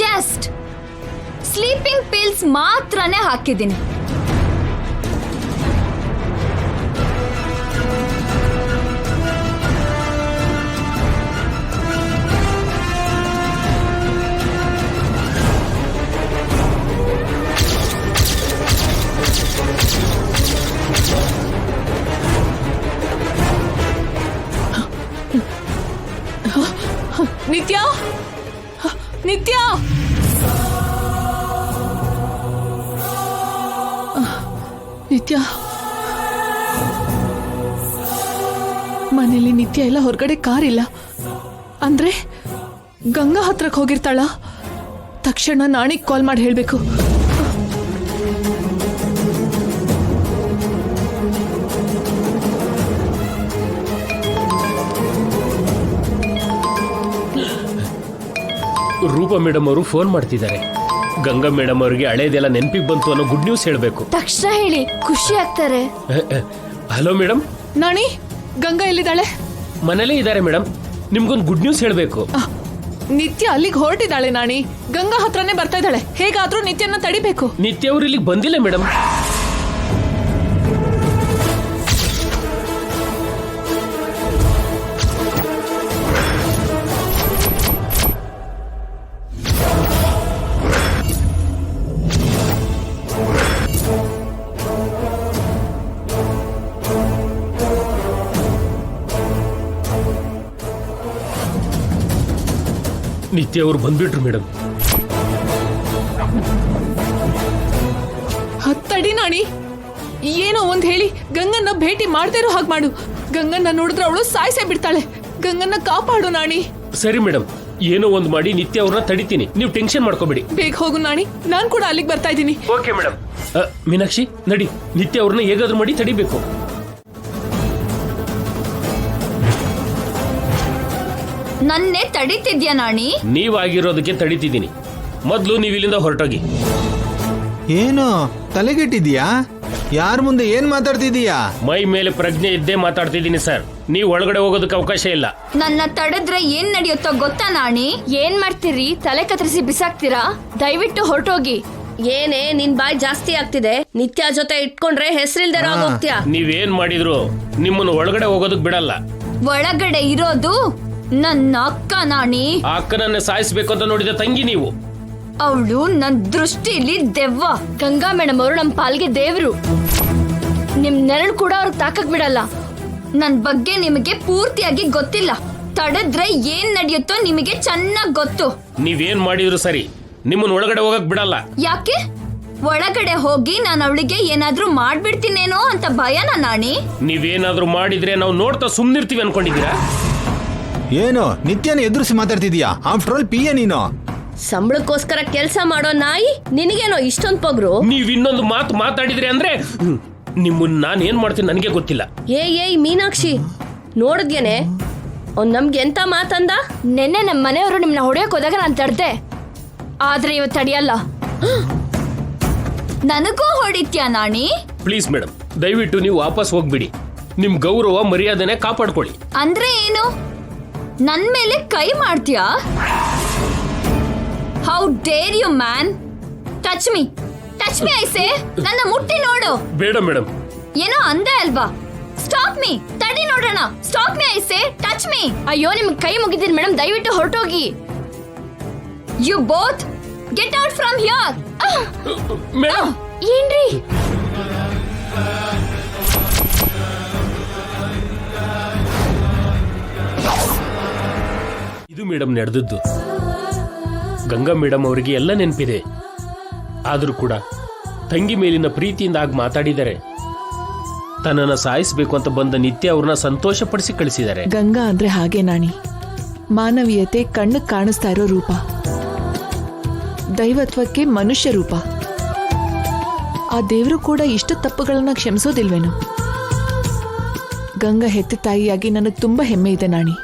Just sleeping pills ಮಾತ್ರನೇ ಹಾಕಿದ್ದೀನಿ. ನಿತ್ಯ ನಿತ್ಯ ನಿತ್ಯ ಮನೇಲಿ ನಿತ್ಯ ಎಲ್ಲ ಹೊರಗಡೆ ಕಾರ್ ಇಲ್ಲ ಅಂದ್ರೆ ಗಂಗಾ ಹತ್ರಕ್ಕೆ ಹೋಗಿರ್ತಾಳ. ತಕ್ಷಣ ನಾಣಿಗ್ ಕಾಲ್ ಮಾಡಿ ಹೇಳ್ಬೇಕು. ರೂಪಾ ಮೇಡಮ್ ಅವರು ಫೋನ್ ಮಾಡ್ತಿದ್ದಾರೆ. ಗಂಗಾ ಮೇಡಮ್ ಅವರಿಗೆ ಹಳೇದೆಲ್ಲ ನೆನಪಿಗೆ ಬಂತು ಅನ್ನೋ ಗುಡ್ ನ್ಯೂಸ್ ಹೇಳಬೇಕು. ತಕ್ಷಣ ಹೇಳಿ, ಖುಷಿ ಆಗ್ತಾರೆ. Hello madam. ನಾಣಿ, ಗಂಗಾ ಎಲ್ಲಿದ್ದಾಳೆ? ಮನೇಲೇ ಇದ್ದಾರೆ ಮೇಡಮ್. ನಿಮ್ಗೊಂದು ಗುಡ್ ನ್ಯೂಸ್ ಹೇಳಬೇಕು. ನಿತ್ಯ ಅಲ್ಲಿಗೆ ಹೊರಟಿದ್ದಾಳೆ ನಾಣಿ. ಗಂಗಾ ಹತ್ರನೇ ಬರ್ತಾ ಇದ್ದಾಳೆ. ಹೇಗಾದ್ರೂ ನಿತ್ಯನ ತಡಿಬೇಕು. ನಿತ್ಯ ಅವರು ಇಲ್ಲಿಗೆ ಬಂದಿಲ್ಲ ಮೇಡಮ್. ನಿತ್ಯ ಅವರು ಬಂದ್ಬಿಟ್ರು ಮೇಡಮ್. ಹತ್ತಡಿ ನಾಣಿ, ಏನೋ ಒಂದ್ ಹೇಳಿ ಗಂಗನ್ನ ಭೇಟಿ ಮಾಡದೇ ಇರೋ ಹಾಗೆ ಮಾಡು. ಗಂಗನ್ನ ನೋಡಿದ್ರೆ ಅವಳು ಸಾಯಿಸೇ ಬಿಡ್ತಾಳೆ. ಗಂಗನ್ನ ಕಾಪಾಡು ನಾಣಿ. ಸರಿ ಮೇಡಮ್, ಏನೋ ಒಂದು ಮಾಡಿ ನಿತ್ಯ ಅವ್ರನ್ನ ತಡಿತೀನಿ. ನೀವು ಟೆನ್ಷನ್ ಮಾಡ್ಕೋಬೇಡಿ. ಬೇಗ ಹೋಗು ನಾಣಿ, ನಾನ್ ಕೂಡ ಅಲ್ಲಿಗೆ ಬರ್ತಾ ಇದ್ದೀನಿ. Okay madam. ಮೀನಾಕ್ಷಿ ನಡಿ, ನಿತ್ಯ ಅವ್ರನ್ನ ಹೇಗಾದ್ರೂ ಮಾಡಿ ತಡಿಬೇಕು. ನನ್ನೇ ತಡೀತಿದ್ಯಾ ನಾಣಿ? ನೀವಾಗಿರೋದಕ್ಕೆ ತಡಿತಿದ್ದೀನಿ. ಮೊದ್ಲು ನೀವು ಇಲ್ಲಿಂದ ಹೊರಟೋಗಿ. ಏನು ತಲೆಗೆಟ್ಟಿದ್ಯಾ? ಯಾರ ಮುಂದೆ ಏನ್ ಮಾತಾಡ್ತಿದೀಯಾ? ಮೈ ಮೇಲೆ ಪ್ರಜ್ಞೆ ಇದ್ದೇ ಮಾತಾಡ್ತಿದ್ದೀನಿ ಸರ್. ನೀವು ಒಳಗಡೆ ಹೋಗೋದಕ್ಕೆ ಅವಕಾಶ ಇಲ್ಲ. ನನ್ನ ತಡೆದ್ರೆ ಏನ್ ನಡೆಯುತ್ತೋ ಗೊತ್ತಾ ನಾಣಿ? ಏನ್ ಮಾಡ್ತೀರಿ? ತಲೆ ಕತ್ತರಿಸಿ ಬಿಸಾಕ್ತೀರಾ? ದಯವಿಟ್ಟು ಹೊರಟೋಗಿ. ಏನೇ ನಿನ್ ಬಾಯ್ ಜಾಸ್ತಿ ಆಗ್ತಿದೆ. ನಿತ್ಯ ಜೊತೆ ಇಟ್ಕೊಂಡ್ರೆ ಹೆಸರಿಲ್ದೆ ಹೋಗ್ತೀಯಾ? ನೀವೇನ್ ಮಾಡಿದ್ರು ನಿಮ್ಮನ್ನು ಒಳಗಡೆ ಹೋಗೋದಕ್ ಬಿಡಲ್ಲ. ಒಳಗಡೆ ಇರೋದು ನನ್ನ ಅಕ್ಕ ನಾಣಿ. ಆ ಅಕ್ಕನನ್ನ ಸಾಯಿಸ್ಬೇಕು ಅಂತ ನೋಡಿದ ತಂಗಿ ನೀವು. ಅವಳು ನನ್ ದೃಷ್ಟಿಲಿ ದೆವ್ವ. ಗಂಗಾ ಮೇಡಮ್ ಅವರು ನಮ್ ಪಾಲ್ಗೆ ದೇವ್ರು. ನಿಮ್ ನೆರಳು ಕೂಡ ಅವ್ರಿಗೆ ತಾಕಕ್ ಬಿಡಲ್ಲ. ನನ್ ಬಗ್ಗೆ ನಿಮಗೆ ಪೂರ್ತಿಯಾಗಿ ಗೊತ್ತಿಲ್ಲ. ತಡೆದ್ರೆ ಏನ್ ನಡೆಯುತ್ತೋ ನಿಮಗೆ ಚೆನ್ನಾಗ್ ಗೊತ್ತು. ನೀವೇನ್ ಮಾಡಿದ್ರು ಸರಿ, ನಿಮ್ಮನ್ನ ಒಳಗಡೆ ಹೋಗಕ್ ಬಿಡಲ್ಲ. ಯಾಕೆ? ಒಳಗಡೆ ಹೋಗಿ ನಾನು ಅವಳಿಗೆ ಏನಾದ್ರೂ ಮಾಡ್ಬಿಡ್ತೀನೇನೋ ಅಂತ ಭಯನಾ ನಾಣಿ? ನೀವೇನಾದ್ರೂ ಮಾಡಿದ್ರೆ ನಾವು ನೋಡ್ತಾ ಸುಮ್ನಿರ್ತೀವಿ ಅನ್ಕೊಂಡಿದ್ದೀರಾ? ಏನು ನಿತ್ಯನ ಎದುರಿಸಿ ಮಾತಾಡ್ತಿದೀಯಾ? ಆಫ್ಟರ್ ಆಲ್ ಪಿ ಎ ನೀನು. ಸಂಬಳಕ್ಕೋಸ್ಕರ ಕೆಲಸ ಮಾಡೋ ನಾಯಿ ನಿನಗೇನೋ ಇಷ್ಟೊಂದ್ ಪೊಗ್ರು? ನೀವ್ ಇನ್ನೊಂದು ಮಾತು ಮಾತಾಡಿದ್ರೆ ಅಂದ್ರೆ ನಿಮ್ಮನ್ನ ನಾನು ಏನ್ ಮಾಡ್ತೀನಿ ನನಗೆ ಗೊತ್ತಿಲ್ಲ. ಏಯ್ ಮೀನಾಕ್ಷಿ, ನೋಡಿದ್ಯೇನೆ ಅವ್ನ್ ನಮ್ಗೆ ಎಂತ ಮಾತಂದ? ನೆನ್ನೆ ನಮ್ಮ ಮನೆಯವರು ನಿಮ್ನ ಹೊಡೆಯಕ್ ಹೋದಾಗ ನಾನು ತಡ್ದೆ, ಆದ್ರೆ ಇವತ್ತು ತಡಿಯಲ್ಲ. ನನಗೂ ಹೊಡಿತ್ಯಾ ನಾಣಿ? ಪ್ಲೀಸ್ ಮೇಡಮ್, ದಯವಿಟ್ಟು ನೀವು ವಾಪಸ್ ಹೋಗ್ಬಿಡಿ. ನಿಮ್ ಗೌರವ ಮರ್ಯಾದೆನೆ ಕಾಪಾಡ್ಕೊಳ್ಳಿ. ಅಂದ್ರೆ ಏನು? ನನ್ ಮೇಲೆ ಕೈ ಮಾಡ್ತೀಯಾ? How dare you man? Touch me, touch me ಐಸೆ. ನನ್ನ ಮುಟ್ಟಿ ನೋಡು. ಬೇಡ ಮೇಡಮ್. ಏನೋ ಅಂದೆ ಅಲ್ವಾ? ಸ್ಟಾಪ್ ಮೀ, ತಡಿ ನೋಡೋಣ. ಸ್ಟಾಪ್ ಮೀ ಐಸೆ, ಟಚ್ ಮೀ. ಅಯ್ಯೋ ನಿಮ್ಗೆ ಕೈ ಮುಗಿದೀನಿ ಮೇಡಮ್, ದಯವಿಟ್ಟು ಹೊರಟೋಗಿ. You both get out from here. Madam ಏನ್ರಿ? ಇದು ಮೇಡಮ್ ನಡೆದದ್ದು. ಗಂಗಾ ಮೇಡಮ್ ಅವರಿಗೆ ಎಲ್ಲ ನೆನಪಿದೆ. ಆದ್ರೂ ಕೂಡ ತಂಗಿ ಮೇಲಿನ ಪ್ರೀತಿಯಿಂದ ಆಗ ಮಾತಾಡಿದರೆ ತನ್ನನ್ನ ಸಾಯಿಸಬೇಕು ಅಂತ ಬಂದ ನಿತ್ಯ ಅವ್ರನ್ನ ಸಂತೋಷ ಪಡಿಸಿ ಕಳಿಸಿದ್ದಾರೆ. ಗಂಗಾ ಅಂದ್ರೆ ಹಾಗೆ ನಾಣಿ, ಮಾನವೀಯತೆ ಕಣ್ಣು ಕಾಣಿಸ್ತಾ ಇರೋ ರೂಪ, ದೈವತ್ವಕ್ಕೆ ಮನುಷ್ಯ ರೂಪ. ಆ ದೇವರು ಕೂಡ ಇಷ್ಟು ತಪ್ಪುಗಳನ್ನ ಕ್ಷಮಿಸೋದಿಲ್ವೇನು? ಗಂಗಾ ಹೆತ್ತ ತಾಯಿಯಾಗಿ ನನಗೆ ತುಂಬಾ ಹೆಮ್ಮೆ ಇದೆ ನಾಣಿ.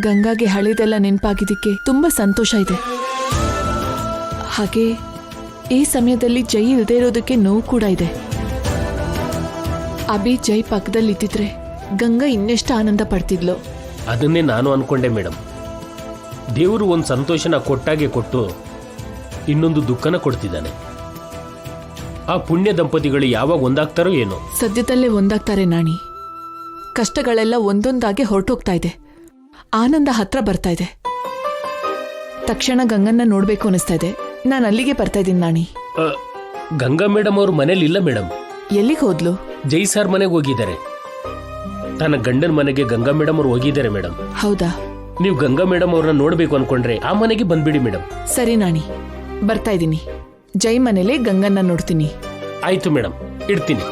ಗಂಗಾಗೆ ಹಳೆದೆಲ್ಲ ನೆನಪಾಗಿದ್ದಕ್ಕೆ ತುಂಬಾ ಸಂತೋಷ ಇದೆ. ಹಾಗೆ ಈ ಸಮಯದಲ್ಲಿ ಜೈ ಇಲ್ಲದೆ ಇರೋದಕ್ಕೆ ನೋವು ಕೂಡ ಇದೆ. ಅಭಿ ಜೈ ಪಕ್ಕದಲ್ಲಿ ಇದ್ದಿದ್ರೆ ಗಂಗಾ ಇನ್ನೆಷ್ಟು ಆನಂದ ಪಡ್ತಿದ್ಲು. ಅದನ್ನೇ ನಾನು ಅನ್ಕೊಂಡೆ ಮೇಡಮ್. ದೇವರು ಒಂದು ಸಂತೋಷನ ಕೊಟ್ಟಾಗೆ ಕೊಟ್ಟು ಇನ್ನೊಂದು ದುಃಖನ ಕೊಡ್ತಿದ್ದಾನೆ. ಆ ಪುಣ್ಯ ದಂಪತಿಗಳು ಯಾವಾಗ ಒಂದಾಗ್ತಾರೋ ಏನೋ. ಸದ್ಯದಲ್ಲೇ ಒಂದಾಗ್ತಾರೆ ನಾಣಿ. ಕಷ್ಟಗಳೆಲ್ಲ ಒಂದೊಂದಾಗೆ ಹೊರಟೋಗ್ತಾ ಇದೆ. ಆನಂದ ಹತ್ರ ಬರ್ತಾ ಇದೆ. ತಕ್ಷಣ ಗಂಗನ್ನ ನೋಡ್ಬೇಕು ಅನಿಸ್ತಾ ಇದೆ. ನಾನು ಅಲ್ಲಿಗೆ ಬರ್ತಾ ಇದ್ದೀನಿ ನಾಣಿ. ಗಂಗಾ ಮೇಡಮ್ ಅವ್ರ ಮನೇಲಿ ಇಲ್ಲ ಮೇಡಮ್. ಎಲ್ಲಿಗೆ ಹೋದ್ಲು? ಜೈ ಸಾರ್ ಮನೆಗೆ ಹೋಗಿದ್ದಾರೆ. ತನ್ನ ಗಂಡನ ಮನೆಗೆ ಗಂಗಾ ಮೇಡಮ್ ಅವ್ರು ಹೋಗಿದ್ದಾರೆ ಮೇಡಮ್. ಹೌದಾ? ನೀವು ಗಂಗಾ ಮೇಡಮ್ ಅವ್ರನ್ನ ನೋಡ್ಬೇಕು ಅನ್ಕೊಂಡ್ರೆ ಆ ಮನೆಗೆ ಬಂದ್ಬಿಡಿ ಮೇಡಮ್. ಸರಿ ನಾಣಿ, ಬರ್ತಾ ಇದ್ದೀನಿ. ಜೈ ಮನೇಲಿ ಗಂಗನ್ನ ನೋಡ್ತೀನಿ. ಆಯ್ತು ಮೇಡಮ್, ಇಡ್ತೀನಿ.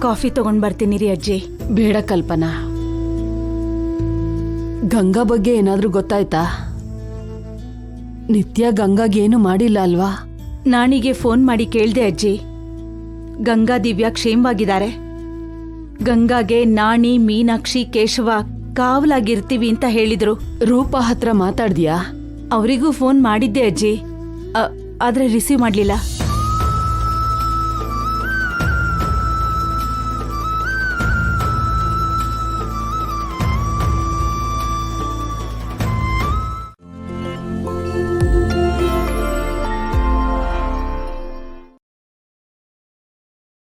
ಕಾಫಿ ತಗೊಂಡ್ ಬರ್ತೀನಿ ರೀ ಅಜ್ಜಿ. ಬೇಡ ಕಲ್ಪನಾ. ಗಂಗಾ ಬಗ್ಗೆ ಏನಾದ್ರೂ ಗೊತ್ತಾಯ್ತಾ? ನಿತ್ಯ ಗಂಗಾಗೇನು ಮಾಡಿಲ್ಲ ಅಲ್ವಾ? ನಾಣಿಗೆ ಫೋನ್ ಮಾಡಿ ಕೇಳ್ದೆ ಅಜ್ಜಿ. ಗಂಗಾ ದಿವ್ಯಾ ಕ್ಷೇಮವಾಗಿದ್ದಾರೆ. ಗಂಗಾಗೆ ನಾಣಿ, ಮೀನಾಕ್ಷಿ, ಕೇಶವ ಕಾವಲಾಗಿರ್ತೀವಿ ಅಂತ ಹೇಳಿದ್ರು. ರೂಪಾ ಹತ್ರ ಮಾತಾಡ್ದ್ಯಾ? ಅವರಿಗೂ ಫೋನ್ ಮಾಡಿದ್ದೆ ಅಜ್ಜಿ, ಆದ್ರೆ ರಿಸೀವ್ ಮಾಡ್ಲಿಲ್ಲ.